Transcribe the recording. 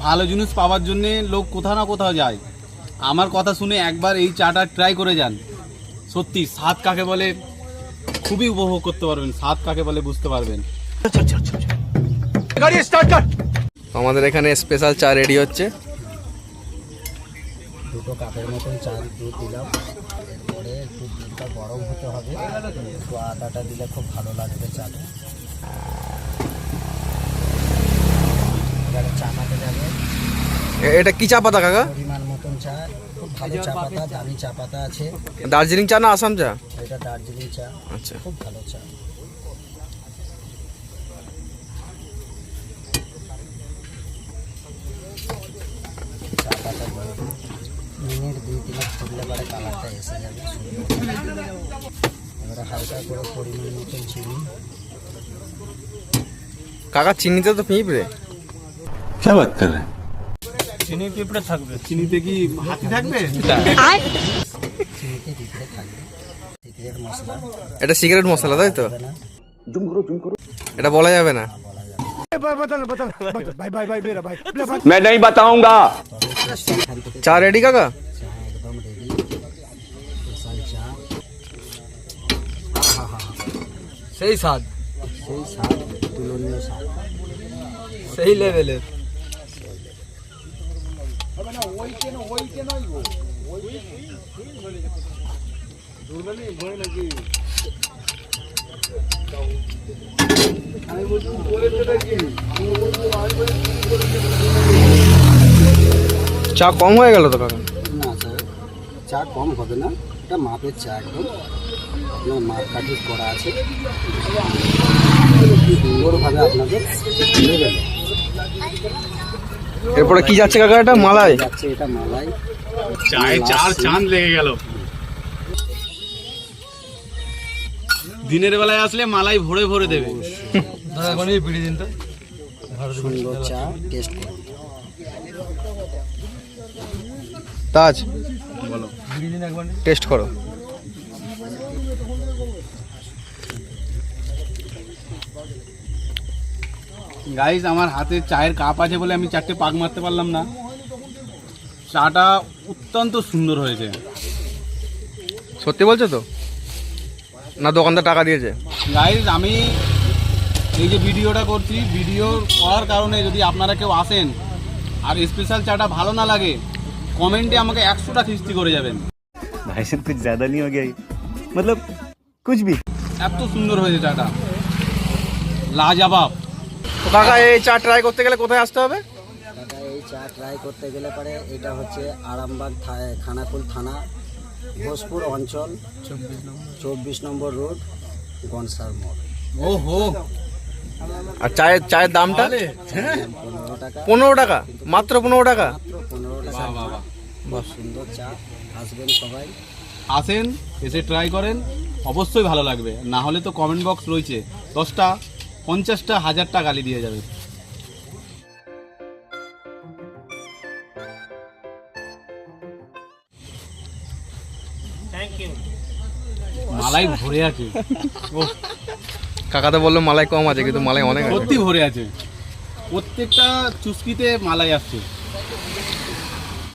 ভালো জিনিস পাওয়ার জন্য লোক কোথাও না কোথাও যায়। আমার কথা শুনে একবার এই চাটা ট্রাই করে যান। সত্যি স্বাদ কাকে বলে খুবই উপভোগ করতে পারবেন, স্বাদ কাকে বলে বুঝতে পারবেন। আমাদের এখানে স্পেশাল চা রেডি হচ্ছে। দুটো কাপের মতন চা দুধ দিলাম, এরপরে একটু দুধটা গরম হতে হবে, একটু আদাটা দিলে খুব ভালো লাগবে চাটা। এবারে চা পাতা যাবে। এটা কি চা পাতা কাকা? পরিমাণ মতন চা, খুব ভালো চা পাতা, দামি চা পাতা আছে। দার্জিলিং চা না আসাম চা? এটা দার্জিলিং চা। আচ্ছা, খুব ভালো চা। চা পাতা মিনিট 2-3 ফুটলে পরে কালারটা এসে যাবে। এবারে হালকা করে পরিমাণ মতন চিনি। কাকা চিনিতে তো পিঁপড়ে। চিনি পিঁপড়ে থাকবে? চিনিতে কি হাতি থাকবে? চিনিতে পিঁপড়ে থাকবে। সিক্রেট মশলা। এটা সিগারেট মশলা তাই তো? না, এটা বলা যাবে না। मैं नहीं बताऊंगा। চা রেডি কাকা? চা একদম রেডি। স্পেশাল চা। সেই স্বাদ, সেই স্বাদ, তুলনীয় স্বাদ। সেই লেভেলের। চা কম হয়ে গেল তো কাকা? না স্যার, চা কম হবে না, এটা মাপের চা একদম। আপনার মাপ কাঠি করা আছে, সুন্দরভাবে আপনাদের নেবেন। এরপরে কি যাচ্ছে কাকা? এটা মালাই যাচ্ছে, এটা মালাই। চায়ে চার চাঁদ লেগে গেল। দিনের বেলায় আসলে মালাই ভরে ভরে দেবে। সুন্দর চা, টেস্ট করুন। তাজ বলো। টেস্ট করো। গাইস, আমার হাতে চায়ের কাপ আছে বলে আমি 4টে পাক মারতে পারলাম না। চাটা অত্যন্ত সুন্দর হয়েছে। সত্যি বলছো তো? না দোকানদার টাকা দিয়েছে? গাইস, আমি এই যে ভিডিওটা করছি, ভিডিও করার কারণে যদি আপনারা কেউ আসেন আর স্পেশাল চাটা ভালো না লাগে, কমেন্টে আমাকে 100টা খিস্তি করে যাবেন। भाई साहब कुछ ज्यादा नहीं हो गया ये? मतलब कुछ भी। এত সুন্দর হয়েছে চাটা, লাজবাব। তো কাকা এই চা ট্রাই করতে গেলে কোথায় আসতে হবে? দাদা, এই চা ট্রাই করতে গেলে পরে এটা হচ্ছে আরামবাগ খানাকুল থানা, ভোজপুর অঞ্চল, 24 নম্বর রোড, গনসার মোড়। ওহো, আর চায়ের দামটা? 15 টাকা। 15 টাকা? মাত্র 15 টাকা? মাত্র 15 টাকা। বাহ, বাহ, বাহ। খুব সুন্দর চা, আসবেন সবাই। আসেন, এসে ট্রাই করেন, অবশ্যই ভালো লাগবে। না হলে তো কমেন্ট বক্স রয়েছে, 10টা 50টা 1000টা গালি দিয়ে যাবে। মালাই ভরে আছে। ওহ, কাকা তো বললো মালাই কম আছে, কিন্তু মালাই অনেক আছে। সত্যি ভরে আছে, প্রত্যেকটা চুস্কিতে মালাই আসছে।